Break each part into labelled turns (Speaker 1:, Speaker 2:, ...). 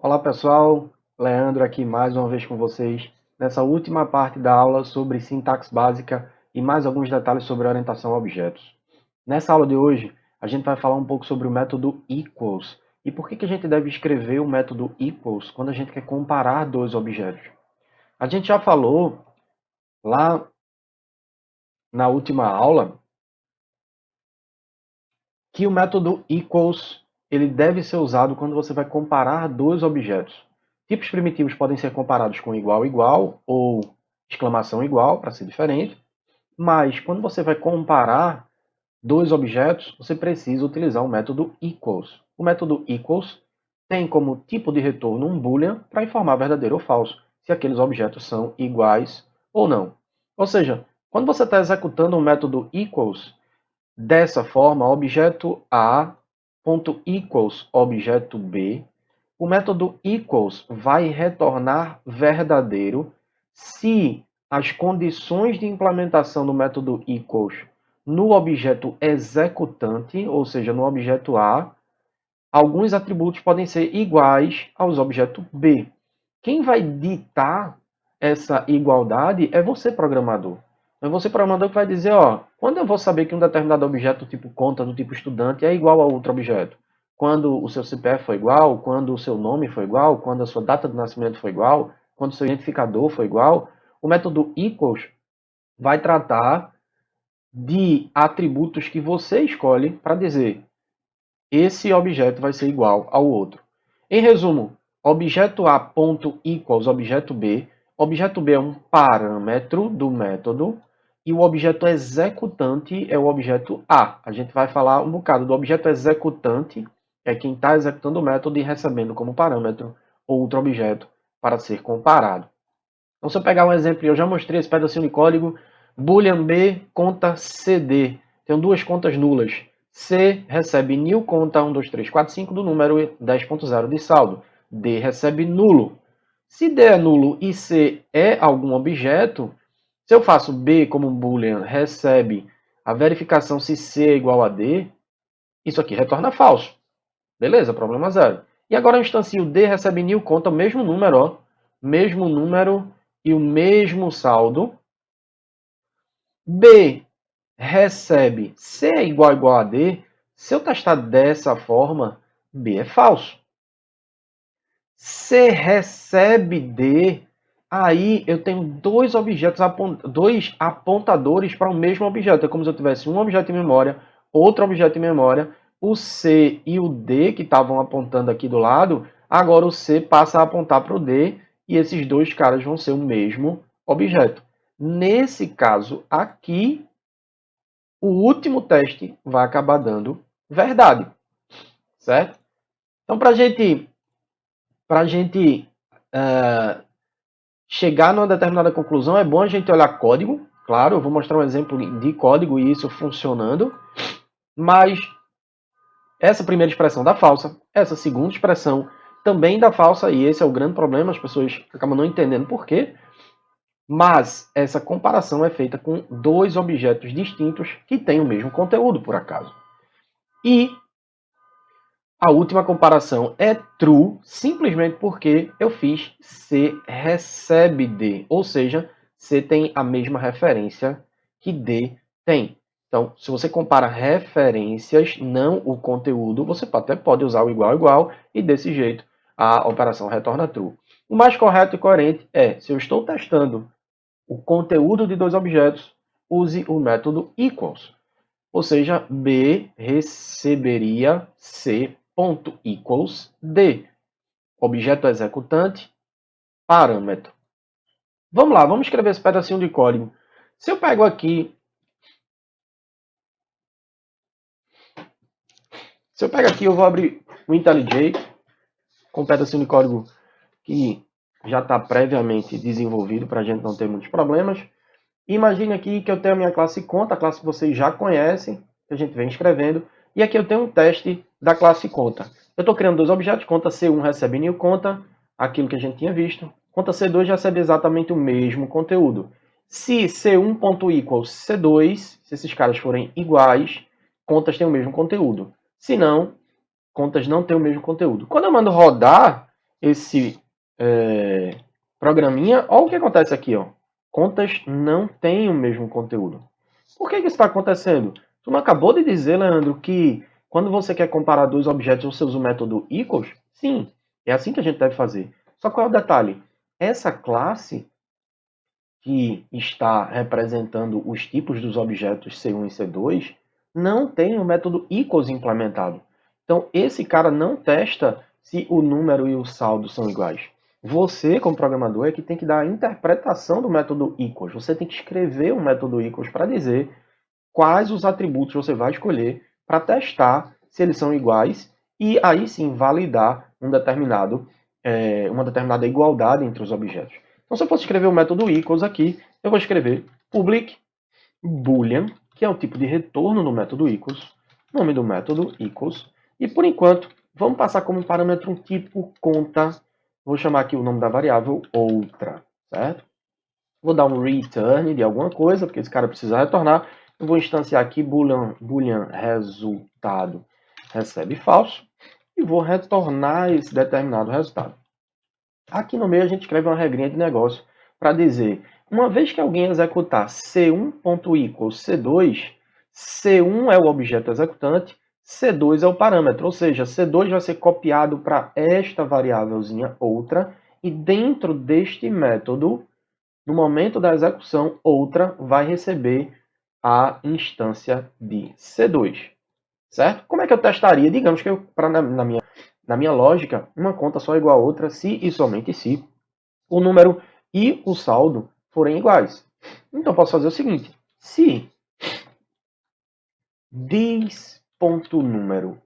Speaker 1: Olá pessoal, Leandro aqui mais uma vez com vocês nessa última parte da aula sobre sintaxe básica e mais alguns detalhes sobre orientação a objetos. Nessa aula de hoje, a gente vai falar um pouco sobre o método equals e por que a gente deve escrever o método equals quando a gente quer comparar dois objetos. A gente já falou lá na última aula que o método equals ele deve ser usado quando você vai comparar dois objetos. Tipos primitivos podem ser comparados com igual igual ou exclamação igual, para ser diferente, mas quando você vai comparar dois objetos, você precisa utilizar o método equals. O método equals tem como tipo de retorno um boolean para informar verdadeiro ou falso, se aqueles objetos são iguais ou não. Ou seja, quando você está executando o método equals, dessa forma, objeto A equals objeto B, o método equals vai retornar verdadeiro se as condições de implementação do método equals no objeto executante, ou seja, no objeto A, alguns atributos podem ser iguais aos objetos B. Quem vai ditar essa igualdade é você, programador. É você, programador, que vai dizer, ó, quando eu vou saber que um determinado objeto do tipo conta, do tipo estudante, é igual a outro objeto? Quando o seu CPF foi igual, quando o seu nome foi igual, quando a sua data de nascimento foi igual, quando o seu identificador foi igual. O método equals vai tratar de atributos que você escolhe para dizer esse objeto vai ser igual ao outro. Em resumo, objeto A equals objeto B. Objeto B é um parâmetro do método e o objeto executante é o objeto A. A gente vai falar um bocado do objeto executante, é quem está executando o método e recebendo como parâmetro outro objeto para ser comparado. Então, se eu pegar um exemplo, eu já mostrei esse pedacinho de código, boolean B conta CD. Tenho duas contas nulas. C recebe new conta 1, 2, 3, 4, 5 do número 10.0 de saldo. D recebe nulo. Se D é nulo e C é algum objeto, se eu faço B como um boolean recebe a verificação se C é igual a D, isso aqui retorna falso. Beleza, problema zero. E agora eu instancio D recebe new conta, o mesmo número, ó, mesmo número e o mesmo saldo. B recebe C é igual a D. Se eu testar dessa forma, B é falso. C recebe D, aí eu tenho dois objetos, dois apontadores para o mesmo objeto. É como se eu tivesse um objeto em memória, outro objeto em memória. O C e o D, que estavam apontando aqui do lado, agora o C passa a apontar para o D e esses dois caras vão ser o mesmo objeto. Nesse caso aqui, o último teste vai acabar dando verdade, certo? Então, para a gente chegar numa determinada conclusão, é bom a gente olhar código. Claro, eu vou mostrar um exemplo de código e isso funcionando. Mas essa primeira expressão dá falsa, essa segunda expressão também dá falsa, e esse é o grande problema, as pessoas acabam não entendendo por quê. Mas essa comparação é feita com dois objetos distintos que têm o mesmo conteúdo, por acaso. E a última comparação é true, simplesmente porque eu fiz C recebe D, ou seja, C tem a mesma referência que D tem. Então, se você compara referências, não o conteúdo, você até pode usar o igual igual e desse jeito a operação retorna true. O mais correto e coerente é, se eu estou testando o conteúdo de dois objetos, use o método equals. Ou seja, B receberia C.equals D. Objeto executante, parâmetro. Vamos lá, vamos escrever esse pedacinho de código. Se eu pego aqui, eu vou abrir o IntelliJ com um pedacinho de código que já está previamente desenvolvido para a gente não ter muitos problemas. Imagine aqui que eu tenho a minha classe conta, a classe que vocês já conhecem, que a gente vem escrevendo, e aqui eu tenho um teste da classe conta. Eu estou criando dois objetos, conta C1 recebe new conta, aquilo que a gente tinha visto, conta C2 recebe exatamente o mesmo conteúdo. Se C1.equals C2, se esses caras forem iguais, contas têm o mesmo conteúdo. Se não, contas não têm o mesmo conteúdo. Quando eu mando rodar, esse programinha, olha o que acontece aqui, ó. Contas não têm o mesmo conteúdo. Por que isso está acontecendo? Tu não acabou de dizer, Leandro, que quando você quer comparar dois objetos, você usa o método equals? Sim, é assim que a gente deve fazer. Só qual é o detalhe? Essa classe que está representando os tipos dos objetos C1 e C2 não tem o método equals implementado. Então, esse cara não testa se o número e o saldo são iguais. Você, como programador, é que tem que dar a interpretação do método equals. Você tem que escrever um método equals para dizer quais os atributos você vai escolher para testar se eles são iguais e aí sim validar uma determinada igualdade entre os objetos. Então, se eu fosse escrever o método equals aqui, eu vou escrever public boolean, que é o tipo de retorno do método equals, nome do método equals, e por enquanto, vamos passar como parâmetro um tipo conta, vou chamar aqui o nome da variável outra, certo? Vou dar um return de alguma coisa, porque esse cara precisa retornar. Eu vou instanciar aqui boolean resultado recebe falso e vou retornar esse determinado resultado. Aqui no meio a gente escreve uma regrinha de negócio para dizer, uma vez que alguém executar c1.equals c2, c1 é o objeto executante, c2 é o parâmetro, ou seja, c2 vai ser copiado para esta variávelzinha outra, e dentro deste método, no momento da execução, outra vai receber a instância de C2, certo? Como é que eu testaria? Digamos que na minha lógica, uma conta só é igual a outra se e somente se o número e o saldo forem iguais. Então, posso fazer o seguinte. Se dis.número...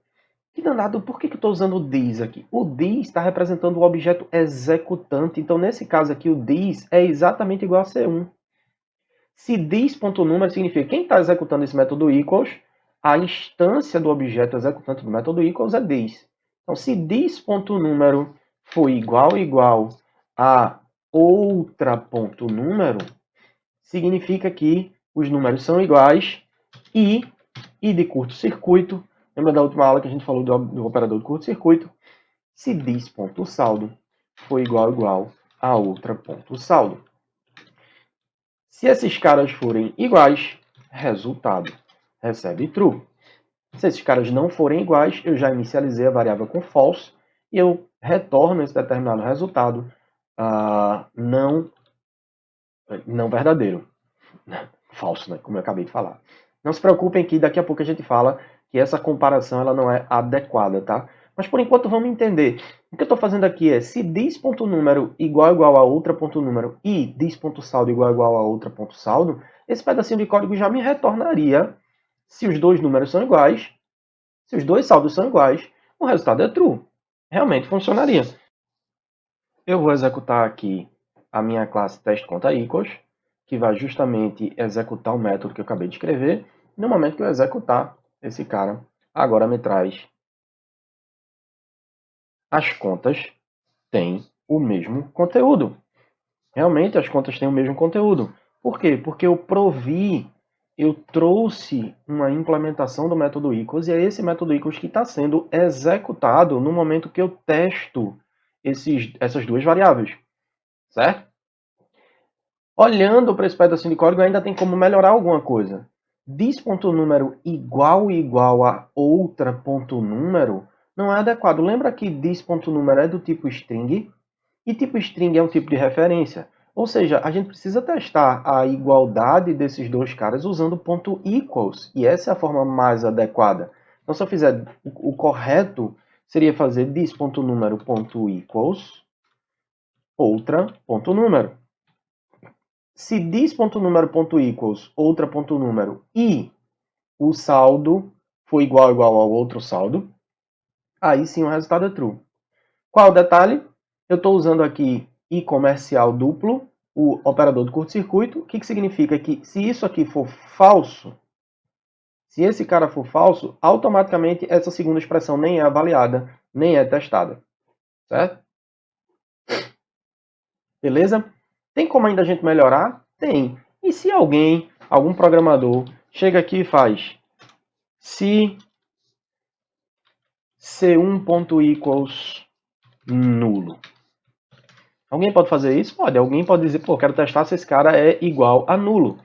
Speaker 1: Que danado, por que eu estou usando o dis aqui? O dis está representando o objeto executante. Então, nesse caso aqui, o dis é exatamente igual a C1. Se dis.número significa quem está executando esse método equals, a instância do objeto executante do método equals é dis. Então, se dis.número for igual a outra.número, significa que os números são iguais e de curto-circuito, lembra da última aula que a gente falou do operador de curto-circuito? Se dis.saldo for igual a outra.saldo. Se esses caras forem iguais, resultado recebe true. Se esses caras não forem iguais, eu já inicializei a variável com false e eu retorno esse determinado resultado não verdadeiro. Falso, né? Como eu acabei de falar. Não se preocupem que daqui a pouco a gente fala que essa comparação ela não é adequada, tá? Mas por enquanto vamos entender. O que eu estou fazendo aqui é, se dis.número igual a outra.número e dis.saldo igual a outra.saldo, esse pedacinho de código já me retornaria se os dois números são iguais, se os dois saldos são iguais, o resultado é true. Realmente funcionaria. Eu vou executar aqui a minha classe testContaEquals, que vai justamente executar o método que eu acabei de escrever. No momento que eu executar, esse cara agora me traz as contas têm o mesmo conteúdo. Realmente as contas têm o mesmo conteúdo. Por quê? Porque eu trouxe uma implementação do método equals, e é esse método equals que está sendo executado no momento que eu testo essas duas variáveis, certo? Olhando para esse pedacinho de código, ainda tem como melhorar alguma coisa. Dis.número igual a outra.número não é adequado. Lembra que dis.número é do tipo string? E tipo string é um tipo de referência. Ou seja, a gente precisa testar a igualdade desses dois caras usando ponto equals. E essa é a forma mais adequada. Então, se eu fizer o correto, seria fazer dis.número.equals outra.número. Se dis.número.equals outra.número e o saldo for igual ao outro saldo, aí sim o resultado é true. Qual o detalhe? Eu estou usando aqui i comercial duplo, o operador de curto-circuito. O que significa que se isso aqui for falso, se esse cara for falso, automaticamente essa segunda expressão nem é avaliada, nem é testada. Certo? Beleza? Tem como ainda a gente melhorar? Tem. E se algum programador, chega aqui e faz se c1.equals nulo. Alguém pode fazer isso? Pode. Alguém pode dizer, pô, quero testar se esse cara é igual a nulo.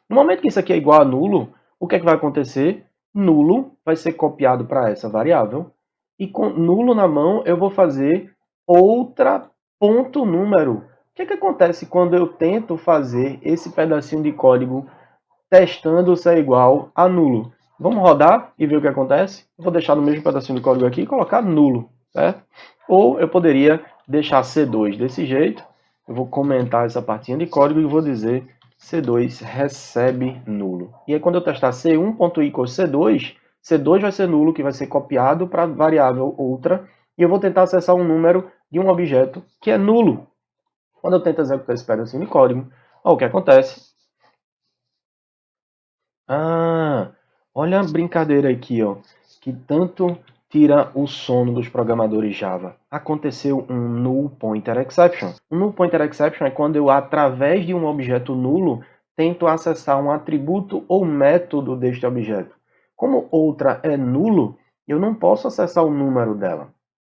Speaker 1: No momento que isso aqui é igual a nulo, o que é que vai acontecer? Nulo vai ser copiado para essa variável. E com nulo na mão, eu vou fazer outra ponto número. O que é que acontece quando eu tento fazer esse pedacinho de código testando se é igual a nulo? Vamos rodar e ver o que acontece? Vou deixar no mesmo pedacinho de código aqui e colocar nulo, certo? Ou eu poderia deixar C2 desse jeito. Eu vou comentar essa partinha de código e vou dizer C2 recebe nulo. E aí quando eu testar C1.equals C2, C2 vai ser nulo, que vai ser copiado para a variável outra, e eu vou tentar acessar um número de um objeto que é nulo. Quando eu tento executar esse pedacinho de código, olha o que acontece. Ah, olha a brincadeira aqui, ó, que tanto tira o sono dos programadores Java. Aconteceu um null pointer exception. Um null pointer exception é quando eu, através de um objeto nulo, tento acessar um atributo ou método deste objeto. Como outra é nulo, eu não posso acessar o número dela,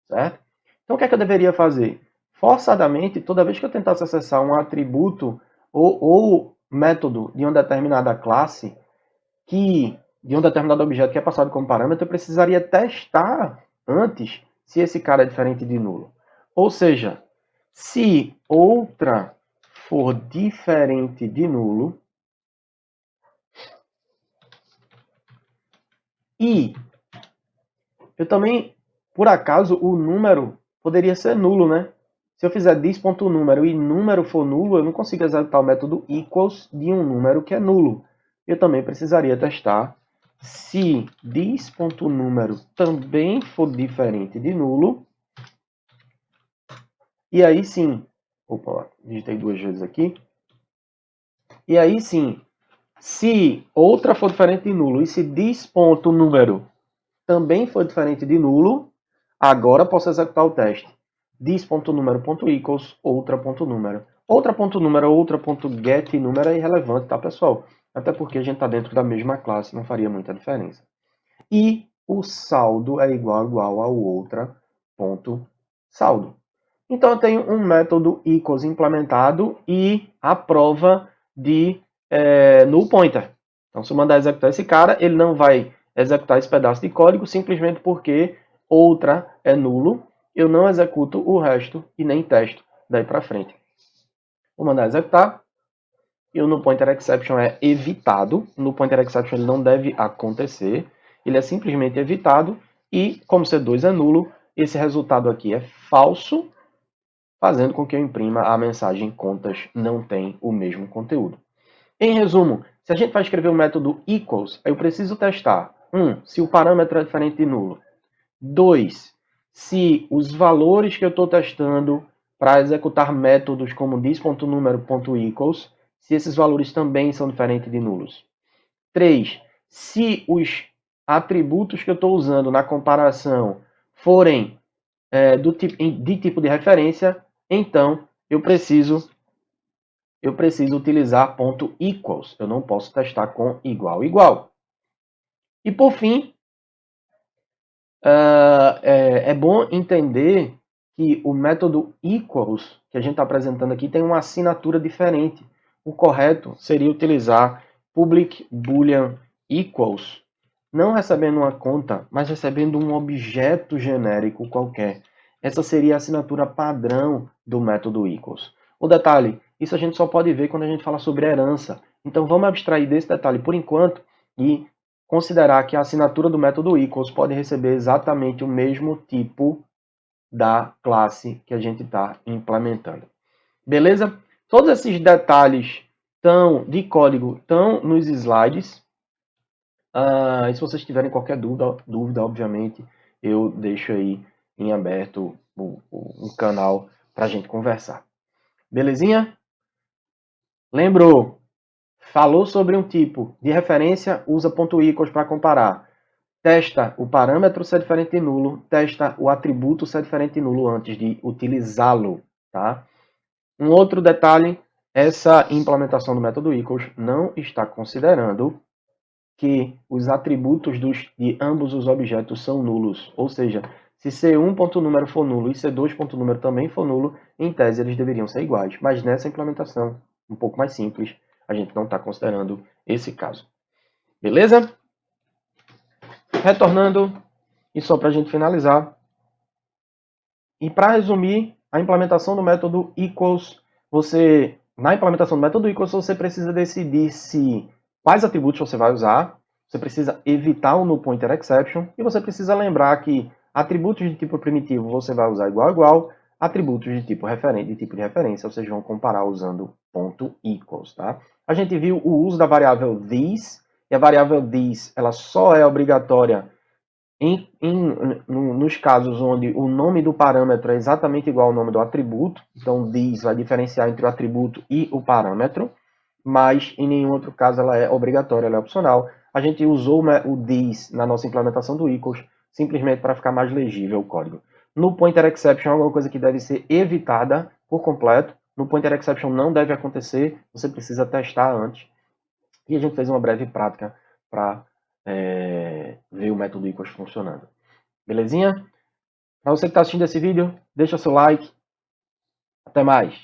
Speaker 1: certo? Então o que é que eu deveria fazer? Forçadamente, toda vez que eu tentasse acessar um atributo ou método de uma determinada classe, de um determinado objeto que é passado como parâmetro, eu precisaria testar antes se esse cara é diferente de nulo. Ou seja, se outra for diferente de nulo e eu também, por acaso, o número poderia ser nulo, né? Se eu fizer this.número e número for nulo, eu não consigo executar o método equals de um número que é nulo. Eu também precisaria testar se this.número também for diferente de nulo. E aí sim, opa, digitei duas vezes aqui. E aí sim, se outra for diferente de nulo e se this.número também for diferente de nulo, agora posso executar o teste. This.número.equals outra.número. Outra.número é irrelevante, tá, pessoal? Até porque a gente está dentro da mesma classe, não faria muita diferença. E o saldo é igual ao outra.saldo. Então eu tenho um método equals implementado e a prova de null pointer. Então se eu mandar executar esse cara, ele não vai executar esse pedaço de código simplesmente porque outra é nulo. Eu não executo o resto e nem testo daí para frente. Vou mandar executar. E o null pointer exception é evitado. O null pointer exception ele não deve acontecer. Ele é simplesmente evitado. E como C2 é nulo, esse resultado aqui é falso, fazendo com que eu imprima a mensagem contas não tem o mesmo conteúdo. Em resumo, se a gente vai escrever o método equals, eu preciso testar, se o parâmetro é diferente de nulo. 2, se os valores que eu estou testando para executar métodos como this.número.equals, se esses valores também são diferentes de nulos. 3, se os atributos que eu estou usando na comparação forem de tipo de referência, então eu preciso utilizar .equals. Eu não posso testar com igual. E por fim, é bom entender que o método equals que a gente está apresentando aqui tem uma assinatura diferente. O correto seria utilizar public boolean equals, não recebendo uma conta, mas recebendo um objeto genérico qualquer. Essa seria a assinatura padrão do método equals. O detalhe, isso a gente só pode ver quando a gente fala sobre herança. Então vamos abstrair desse detalhe por enquanto e considerar que a assinatura do método equals pode receber exatamente o mesmo tipo da classe que a gente está implementando. Beleza? Todos esses detalhes de código estão nos slides. E se vocês tiverem qualquer dúvida, obviamente, eu deixo aí em aberto um canal para a gente conversar. Belezinha? Lembrou? Falou sobre um tipo de referência, usa .equals para comparar. Testa o parâmetro se é diferente de nulo, testa o atributo se é diferente de nulo antes de utilizá-lo. Tá? Um outro detalhe, essa implementação do método equals não está considerando que os atributos de ambos os objetos são nulos. Ou seja, Se C1 ponto número for nulo e C2 ponto número também for nulo, em tese eles deveriam ser iguais. Mas nessa implementação, um pouco mais simples, a gente não está considerando esse caso. Beleza? Retornando, e só para a gente finalizar. E para resumir, a implementação do método equals, na implementação do método equals, você precisa decidir quais atributos você vai usar, você precisa evitar o null pointer exception, e você precisa lembrar que atributos de tipo primitivo você vai usar igual a igual, atributos de tipo de referência, vocês vão comparar usando ponto equals, tá? A gente viu o uso da variável this, e a variável this, ela só é obrigatória nos casos onde o nome do parâmetro é exatamente igual ao nome do atributo, então this vai diferenciar entre o atributo e o parâmetro, mas em nenhum outro caso ela é obrigatória, ela é opcional. A gente usou o this na nossa implementação do equals, simplesmente para ficar mais legível o código. No pointer exception é uma coisa que deve ser evitada por completo. No pointer exception não deve acontecer, você precisa testar antes. E a gente fez uma breve prática para ver o método equals funcionando. Belezinha? Para você que está assistindo esse vídeo, deixa seu like. Até mais!